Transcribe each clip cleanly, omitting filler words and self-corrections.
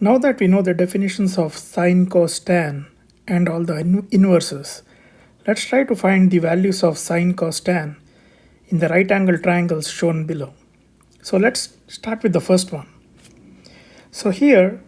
Now that we know the definitions of sine, cos, tan and all the inverses, let's try to find the values of sine, cos, tan in the right angle triangles shown below. So let's start with the first one. So here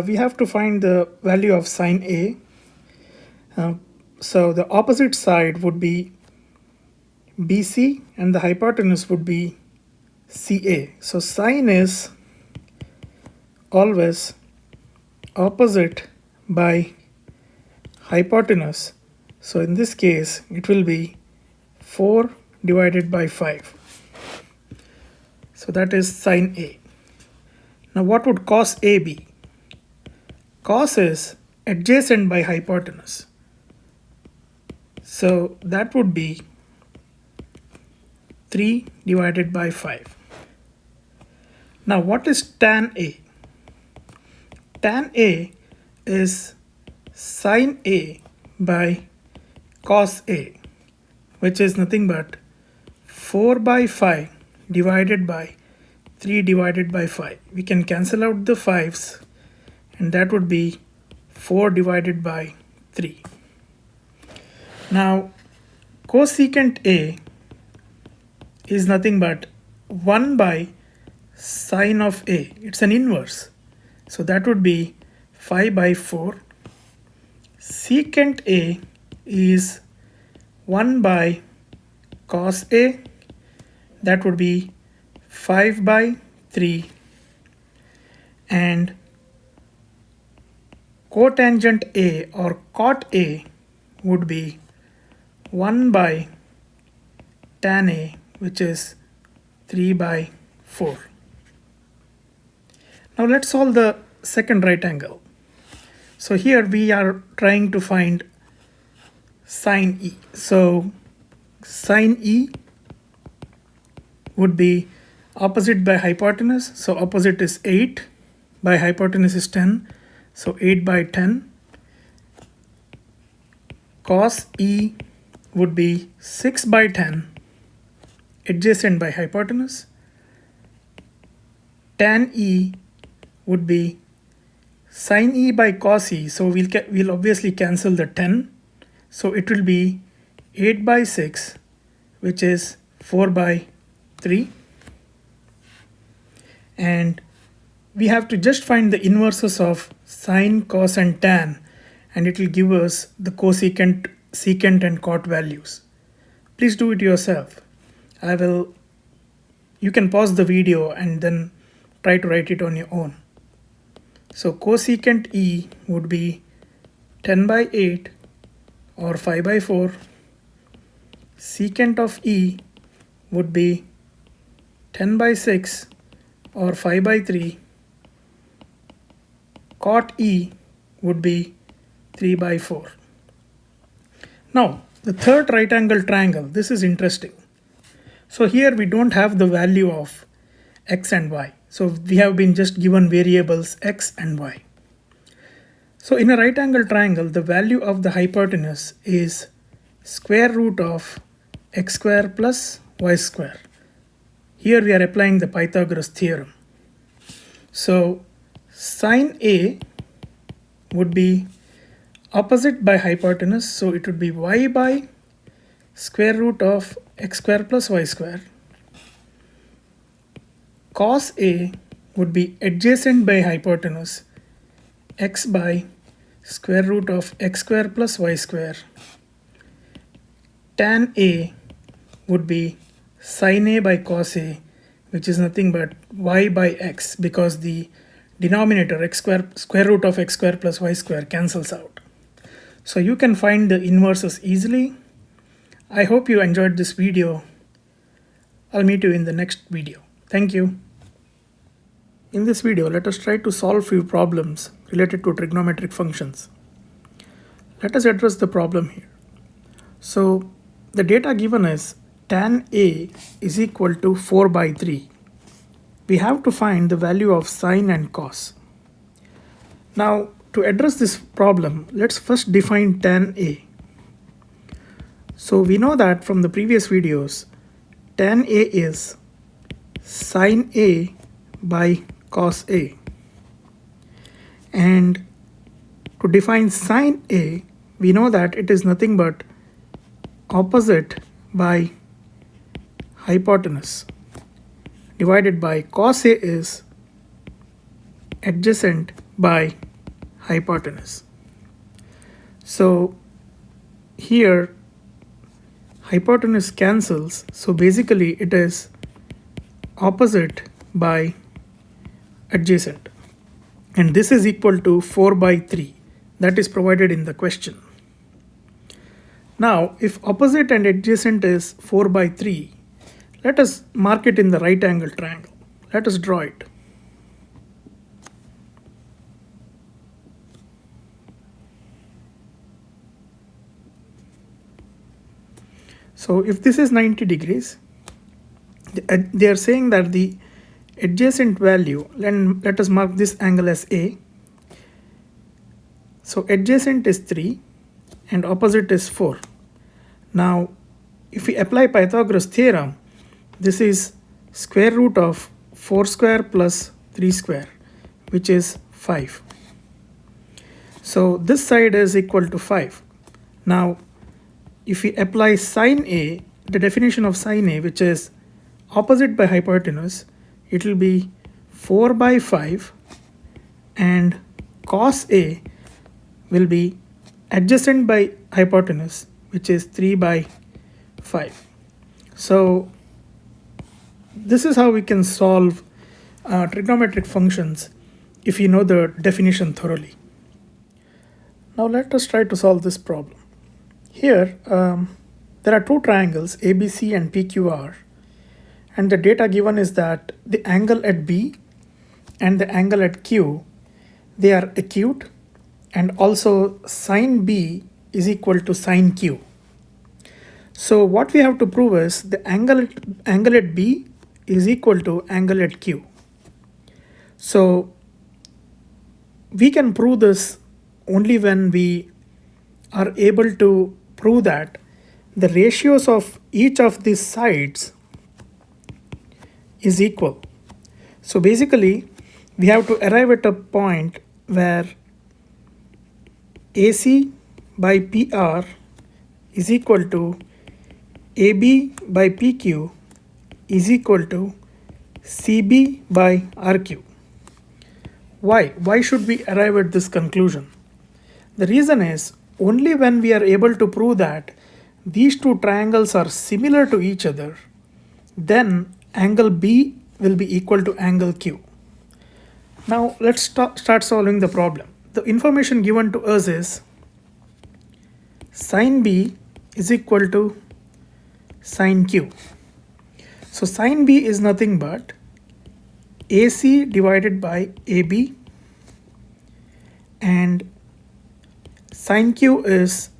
we have to find the value of sine A. So the opposite side would be BC and the hypotenuse would be CA. So sine is always opposite by hypotenuse. So in this case it will be 4 divided by 5. So that is sine A. Now what would cos A be? Cos is adjacent by hypotenuse. So that would be 3 divided by 5. Now what is tan A? Tan A is sine A by cos A, which is nothing but 4 by 5 divided by 3 divided by 5. We can cancel out the 5's and that would be 4 divided by 3. Now cosecant A is nothing but 1 by sine of A. It's an inverse. So that would be 5 by 4. Secant A is 1 by cos A. That would be 5 by 3. And cotangent A or cot A would be 1 by tan A, which is 3 by 4. Now let's solve the second right angle. So here we are trying to find sine E. So sine E would be opposite by hypotenuse. So opposite is 8 by hypotenuse is 10. So 8 by 10. Cos E would be 6 by 10 adjacent by hypotenuse. Tan E would be sine E by cos E. So we'll obviously cancel the 10. So it will be 8 by 6, which is 4 by 3. And we have to just find the inverses of sine, cos and tan, and it will give us the cosecant, secant and cot values. Please do it yourself. You can pause the video and then try to write it on your own. So cosecant E would be 10 by 8 or 5 by 4. Secant of E would be 10 by 6 or 5 by 3. Cot E would be 3 by 4. Now the third right angle triangle, this is interesting. So here we don't have the value of x and y. So we have been just given variables x and y. So in a right angle triangle, the value of the hypotenuse is square root of x square plus y square. Here we are applying the Pythagoras theorem. So sine A would be opposite by hypotenuse. So it would be y by square root of x square plus y square. Cos A would be adjacent by hypotenuse, x by square root of x square plus y square. Tan A would be sine A by cos A, which is nothing but y by x, because the denominator x square, square root of x square plus y square cancels out. So you can find the inverses easily. I hope you enjoyed this video. I'll meet you in the next video. Thank you. In this video, let us try to solve few problems related to trigonometric functions. Let us address the problem here. So the data given is tan A is equal to 4 by 3. We have to find the value of sine and cos. Now to address this problem, let's first define tan A. So we know that from the previous videos, tan A is sine A by cos A. And to define sine A, we know that it is nothing but opposite by hypotenuse divided by cos A is adjacent by hypotenuse. So here hypotenuse cancels, so basically it is opposite by adjacent, and this is equal to 4 by 3 that is provided in the question. Now if opposite and adjacent is 4 by 3, let us mark it in the right angle triangle. Let us draw it. So if this is 90 degrees, they are saying that the adjacent value, let us mark this angle as A. So adjacent is 3 and opposite is 4. Now if we apply Pythagoras theorem, this is square root of 4 square plus 3 square, which is 5. So this side is equal to 5. Now if we apply sine A, the definition of sine A, which is opposite by hypotenuse, it will be 4 by 5, and cos A will be adjacent by hypotenuse, which is 3 by 5. So this is how we can solve trigonometric functions if you know the definition thoroughly. Now let us try to solve this problem. Here there are two triangles ABC and PQR, and the data given is that the angle at B and the angle at Q, they are acute, and also sine B is equal to sine Q. So what we have to prove is the angle at B is equal to angle at Q. So we can prove this only when we are able to prove that the ratios of each of these sides is equal. So basically we have to arrive at a point where AC by PR is equal to AB by PQ is equal to CB by RQ. Why should we arrive at this conclusion? The reason is only when we are able to prove that these two triangles are similar to each other, then angle B will be equal to angle Q. Now let's start solving the problem. The information given to us is sine B is equal to sine Q. So sine B is nothing but AC divided by AB, and sine Q is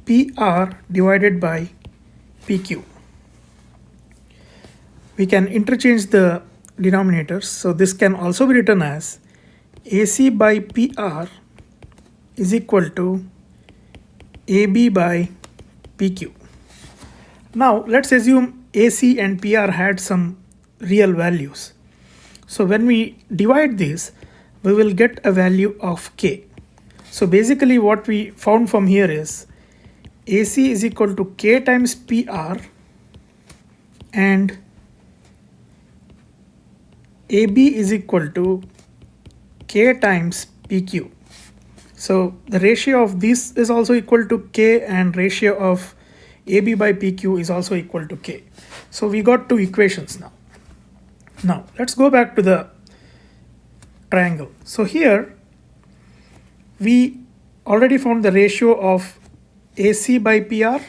PR divided by PQ. We can interchange the denominators, so this can also be written as AC by PR is equal to AB by PQ. Now let's assume AC and PR had some real values. So when we divide this, we will get a value of K. So basically what we found from here is AC is equal to K times PR and AB is equal to K times PQ. So the ratio of this is also equal to K, and ratio of AB by PQ is also equal to K. So we got two equations now. Now let's go back to the triangle. So here we already found the ratio of AC by PR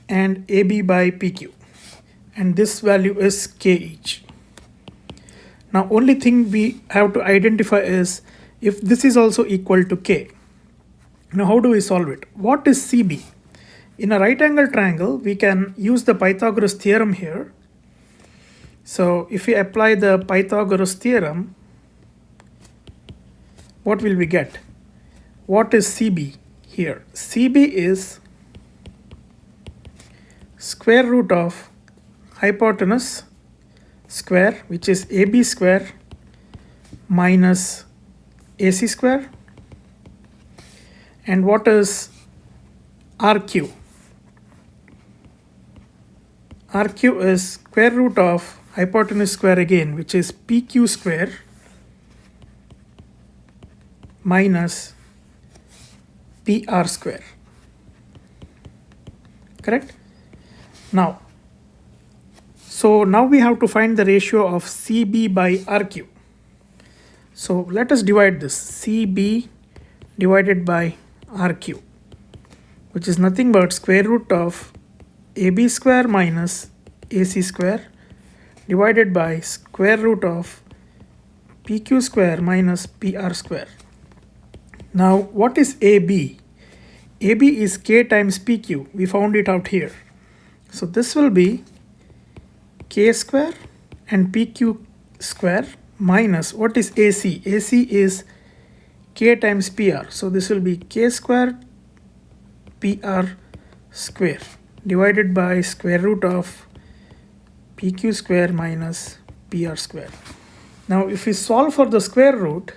and AB by PQ, and this value is K each. Now only thing we have to identify is if this is also equal to K. Now how do we solve it? What is CB? In a right angle triangle, we can use the Pythagoras theorem here. So if we apply the Pythagoras theorem, what will we get? What is CB here? CB is square root of hypotenuse square, which is AB square minus AC square, And what is RQ? RQ is square root of hypotenuse square again, which is PQ square minus PR square. Correct? Now we have to find the ratio of CB by RQ. So let us divide this, CB divided by RQ, which is nothing but square root of AB square minus AC square divided by square root of PQ square minus PR square. Now what is AB? AB is K times PQ. We found it out here. So this will be K square and PQ square minus what is AC? AC is K times PR. So this will be K square PR square divided by square root of PQ square minus PR square. Now if we solve for the square root,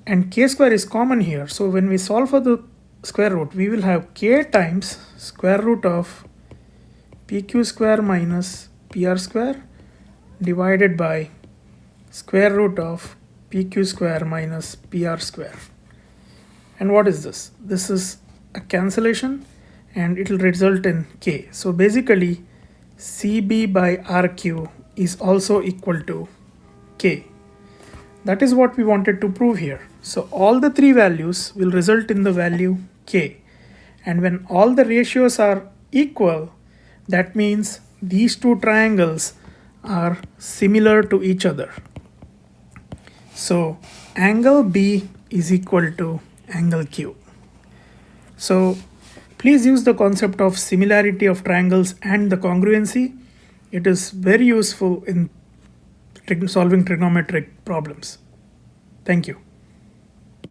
and K square is common here, so when we solve for the square root, we will have K times square root of PQ square minus PR square divided by square root of PQ square minus PR square. And what is this? This is a cancellation and it will result in K. So basically CB by RQ is also equal to K. That is what we wanted to prove here. So all the three values will result in the value K. And when all the ratios are equal, that means these two triangles are similar to each other. So angle B is equal to angle Q. So please use the concept of similarity of triangles and the congruency. It is very useful in solving trigonometric problems. Thank you.